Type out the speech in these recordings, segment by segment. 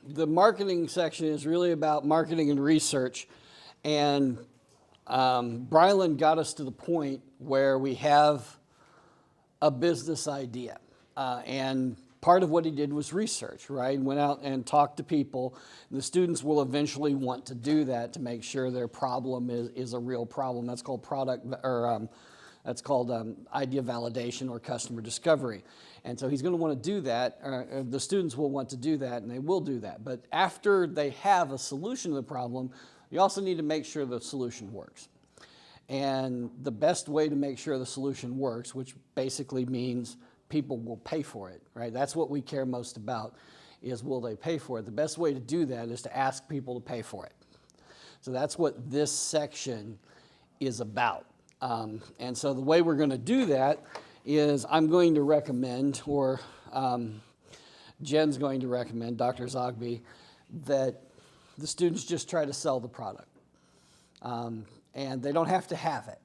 the marketing section is really about marketing and research. And Brylan got us to the point where we have a business idea. And part of what he did was research, right? Went out and talked to people. The students will eventually want to do that to make sure their problem is a real problem. That's called idea validation or customer discovery. And so he's going to want to do that. The students will want to do that, and they will do that. But after they have a solution to the problem, you also need to make sure the solution works. And the best way to make sure the solution works, which basically means people will pay for it, right? That's what we care most about, is will they pay for it? The best way to do that is to ask people to pay for it. So that's what this section is about. And so the way we're going to do that is I'm going to recommend, or Jen's going to recommend, Dr. Zogby, that the students just try to sell the product. And they don't have to have it,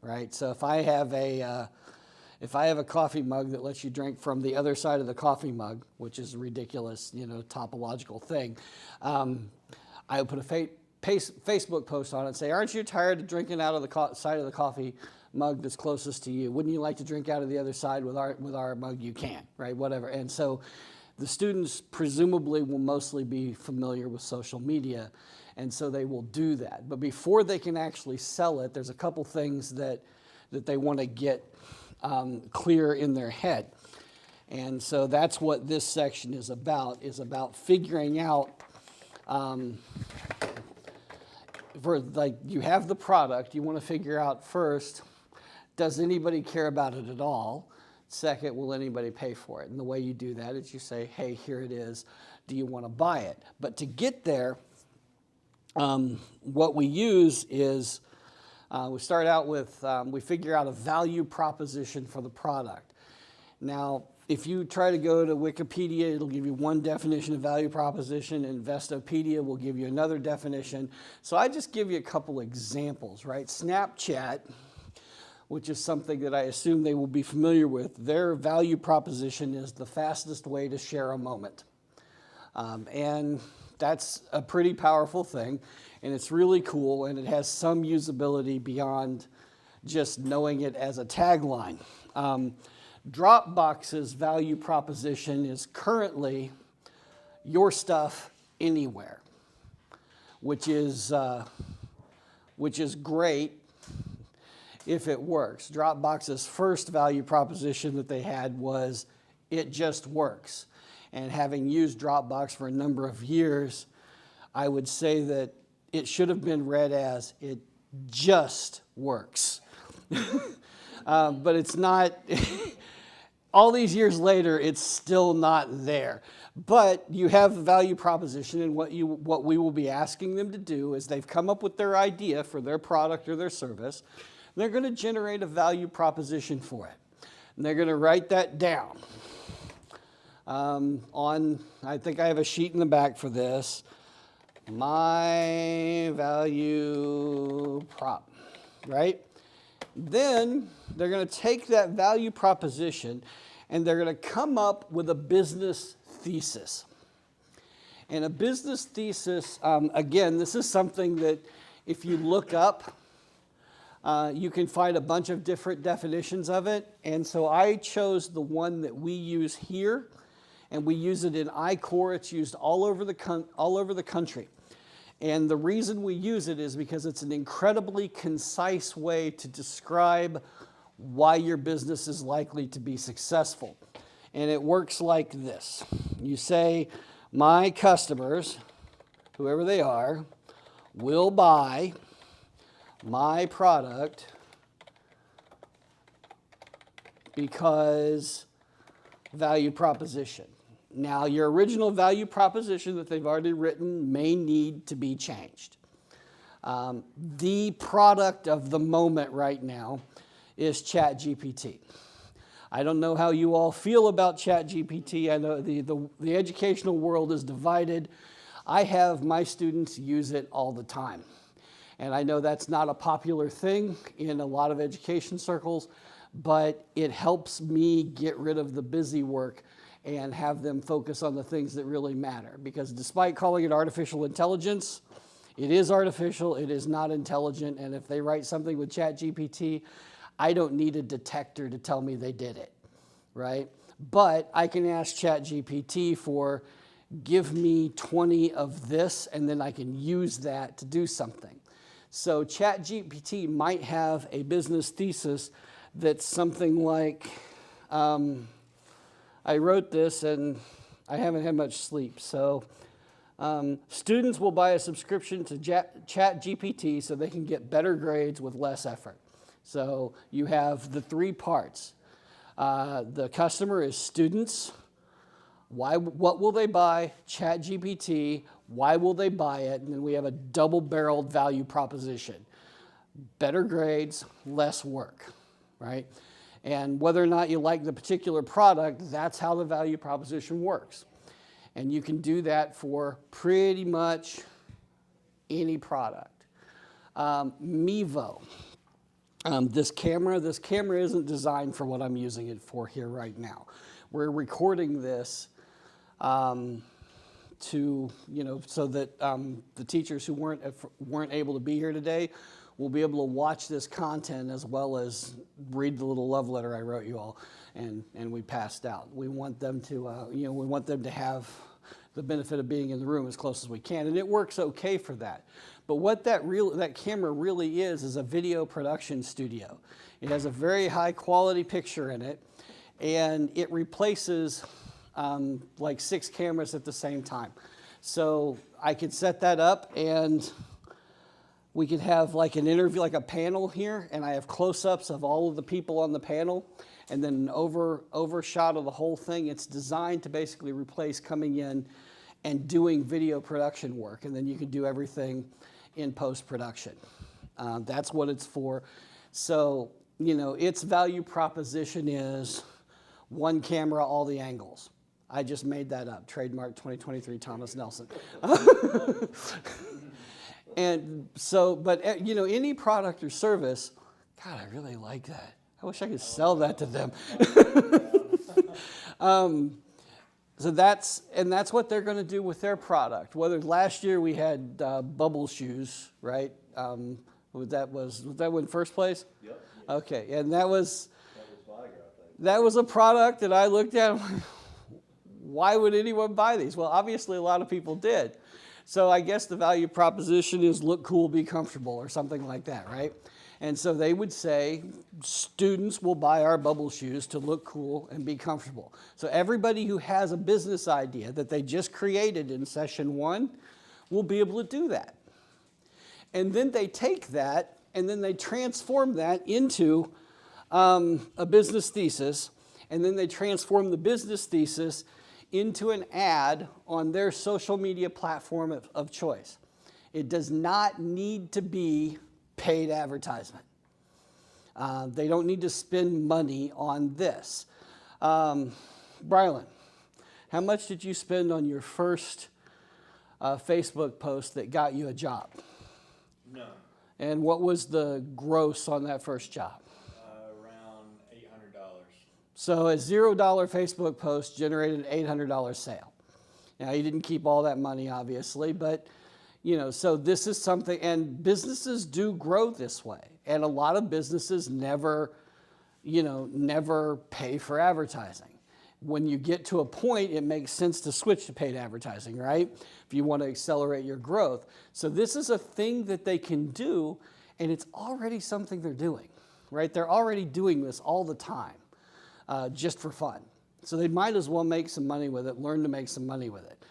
right? So if I have a coffee mug that lets you drink from the other side of the coffee mug, which is a ridiculous, topological thing, I would put a Facebook post on it and say, aren't you tired of drinking out of the side of the coffee mug that's closest to you? Wouldn't you like to drink out of the other side with our mug? You can, right? Whatever. And so the students presumably will mostly be familiar with social media, and so they will do that. But before they can actually sell it, there's a couple things that they want to get clear in their head. And so that's what this section is about figuring out, you have the product, you want to figure out first, does anybody care about it at all? Second, will anybody pay for it? And the way you do that is you say, hey, here it is, do you want to buy it? But to get there, what we use is, we start out with, we figure out a value proposition for the product. Now, if you try to go to Wikipedia, it'll give you one definition of value proposition, and Investopedia will give you another definition. So I just give you a couple examples, right? Snapchat, which is something that I assume they will be familiar with, their value proposition is the fastest way to share a moment. And that's a pretty powerful thing, and it's really cool, and it has some usability beyond just knowing it as a tagline. Dropbox's value proposition is currently your stuff anywhere, which is great if it works. Dropbox's first value proposition that they had was it just works. And having used Dropbox for a number of years, I would say that it should have been read as it just works. But it's not, all these years later, it's still not there. But you have a value proposition, and what we will be asking them to do is they've come up with their idea for their product or their service. They're going to generate a value proposition for it. And they're going to write that down. I think I have a sheet in the back for this. My value prop, right? Then they're going to take that value proposition and they're going to come up with a business thesis. And a business thesis, again, this is something that if you look up, you can find a bunch of different definitions of it. And so I chose the one that we use here, and we use it in I-Corps. It's used all over the country. And the reason we use it is because it's an incredibly concise way to describe why your business is likely to be successful. And it works like this. You say, my customers, whoever they are, will buy my product because value proposition. Now, your original value proposition that they've already written may need to be changed. The product of the moment right now is ChatGPT. I don't know how you all feel about ChatGPT. I know the educational world is divided. I have my students use it all the time. And I know that's not a popular thing in a lot of education circles, but it helps me get rid of the busy work and have them focus on the things that really matter. Because despite calling it artificial intelligence, it is artificial, it is not intelligent, and if they write something with ChatGPT, I don't need a detector to tell me they did it, right? But I can ask ChatGPT for, give me 20 of this, and then I can use that to do something. So ChatGPT might have a business thesis that's something like, I wrote this and I haven't had much sleep, so students will buy a subscription to ChatGPT so they can get better grades with less effort. So you have the three parts. The customer is students. What will they buy? ChatGPT. Why will they buy it? And then we have a double-barreled value proposition. Better grades, less work, right? And whether or not you like the particular product, that's how the value proposition works. And you can do that for pretty much any product. Mevo. This camera isn't designed for what I'm using it for here right now. We're recording this to, so that the teachers who weren't able to be here today will be able to watch this content as well as read the little love letter I wrote you all and we passed out. We want them to, we want them to have the benefit of being in the room as close as we can, and it works okay for that. But what that camera really is a video production studio. It has a very high quality picture in it, and it replaces like 6 cameras at the same time. So I could set that up and we could have like an interview, like a panel here, and I have close-ups of all of the people on the panel, and then an overshot of the whole thing. It's designed to basically replace coming in and doing video production work, and then you can do everything in post-production. That's what it's for. So, its value proposition is one camera, all the angles. I just made that up. Trademark 2023 Thomas Nelson. And so, but any product or service, God, I really like that. I wish I could sell that to them. So that's what they're going to do with their product. Whether last year we had bubble shoes, right? Was that in first place? Yep. Okay, and that was Viagra, I think. That was a product that I looked at and went, why would anyone buy these? Well, obviously a lot of people did. So I guess the value proposition is look cool, be comfortable, or something like that, right? And so they would say, students will buy our bubble shoes to look cool and be comfortable. So everybody who has a business idea that they just created in session 1 will be able to do that. And then they take that and then they transform that into a business thesis, and then they transform the business thesis into an ad on their social media platform of choice. It does not need to be paid advertisement. They don't need to spend money on this. Brylan, how much did you spend on your first Facebook post that got you a job? None. And what was the gross on that first job? Around $800. So a $0 Facebook post generated an $800 sale. Now, you didn't keep all that money, obviously, but so this is something, and businesses do grow this way. And a lot of businesses never pay for advertising. When you get to a point, it makes sense to switch to paid advertising, right? If you want to accelerate your growth. So this is a thing that they can do, and it's already something they're doing, right? They're already doing this all the time, just for fun. So they might as well make some money with it, learn to make some money with it.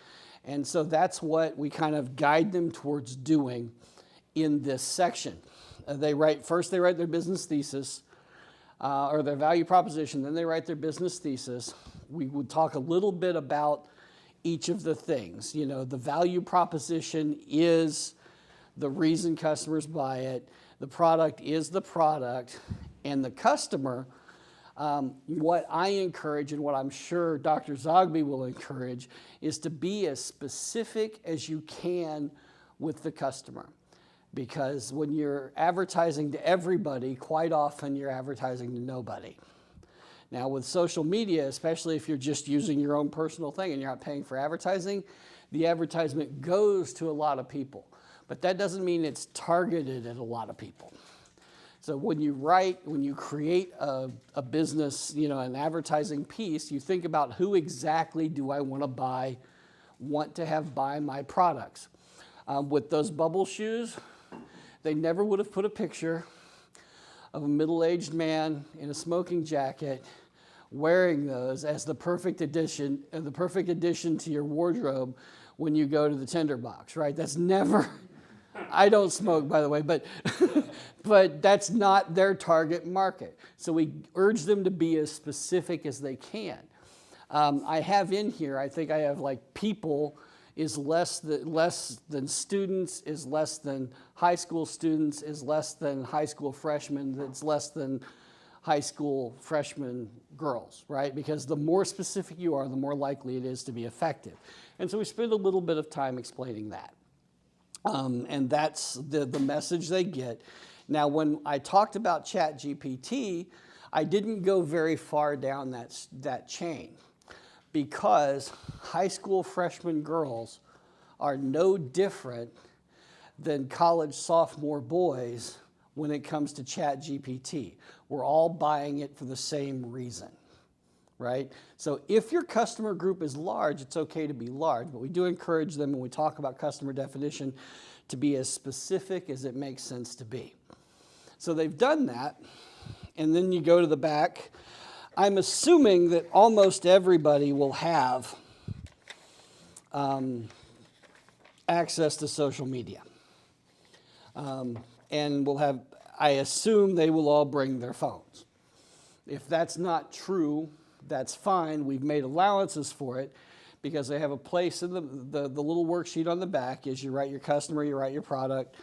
And so that's what we kind of guide them towards doing in this section. First they write their business thesis, or their value proposition, then they write their business thesis. We would talk a little bit about each of the things. The value proposition is the reason customers buy it. The product is the product, and the customer, what I encourage and what I'm sure Dr. Zogby will encourage is to be as specific as you can with the customer. Because when you're advertising to everybody, quite often you're advertising to nobody. Now with social media, especially if you're just using your own personal thing and you're not paying for advertising, the advertisement goes to a lot of people. But that doesn't mean it's targeted at a lot of people. So when you create a business, an advertising piece, you think about who exactly do I want to have buy my products. With those bubble shoes, they never would have put a picture of a middle-aged man in a smoking jacket wearing those as the perfect addition to your wardrobe when you go to the tinderbox, right? That's never, I don't smoke, by the way, but, but that's not their target market. So we urge them to be as specific as they can. I have in here, I think I have like people is less than students, is less than high school students, is less than high school freshmen, that's less than high school freshman girls, right? Because the more specific you are, the more likely it is to be effective. And so we spend a little bit of time explaining that. And that's the message they get. Now, when I talked about ChatGPT, I didn't go very far down that chain, because high school freshman girls are no different than college sophomore boys when it comes to ChatGPT. We're all buying it for the same reason, right? So if your customer group is large, it's okay to be large, but we do encourage them when we talk about customer definition to be as specific as it makes sense to be. So they've done that, and then you go to the back. I'm assuming that almost everybody will have access to social media. And will have, I assume they will all bring their phones. If that's not true, that's fine. We've made allowances for it because they have a place in the little worksheet on the back is you write your customer, you write your product,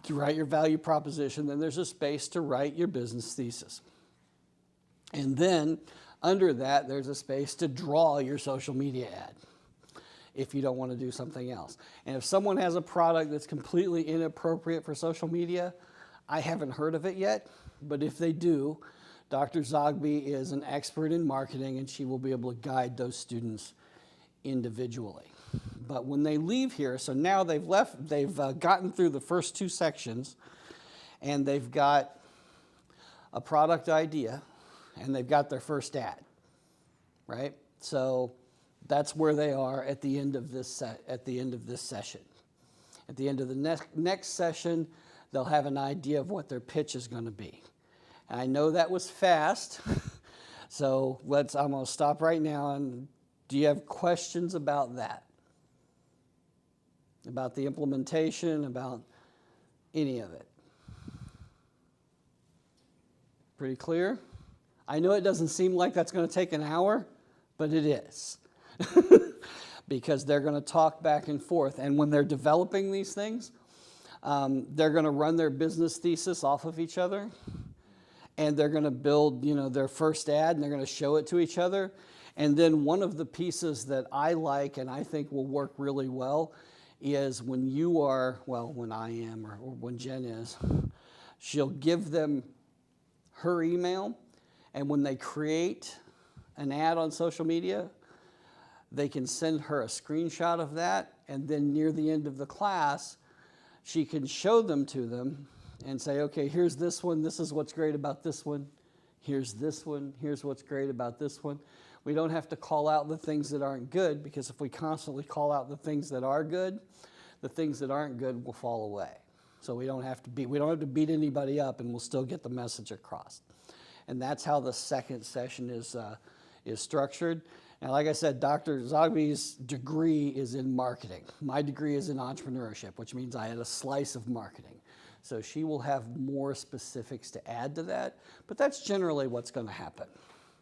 you write your value proposition, then there's a space to write your business thesis. And then under that, there's a space to draw your social media ad if you don't want to do something else. And if someone has a product that's completely inappropriate for social media, I haven't heard of it yet, but if they do, Dr. Zogby is an expert in marketing and she will be able to guide those students individually. But when they leave here, so now they've gotten through the first two sections and they've got a product idea and they've got their first ad, right? So that's where they are at the end of this session. At the end of the next session, they'll have an idea of what their pitch is going to be. And I know that was fast, so I'm going to stop right now. And do you have questions about that? About the implementation, about any of it? Pretty clear? I know it doesn't seem like that's going to take an hour, but it is. Because they're going to talk back and forth. And when they're developing these things, they're going to run their business thesis off of each other. And they're going to build, their first ad, and they're going to show it to each other. And then one of the pieces that I like and I think will work really well is when when I am or when Jen is, she'll give them her email. And when they create an ad on social media, they can send her a screenshot of that, and then near the end of the class, she can show them to them and say, okay, here's this one, this is what's great about this one, here's this one, here's what's great about this one. We don't have to call out the things that aren't good, because if we constantly call out the things that are good, the things that aren't good will fall away. So we don't have to beat anybody up, and we'll still get the message across. And that's how the second session is structured. And like I said, Dr. Zogby's degree is in marketing. My degree is in entrepreneurship, which means I had a slice of marketing. So she will have more specifics to add to that, but that's generally what's going to happen.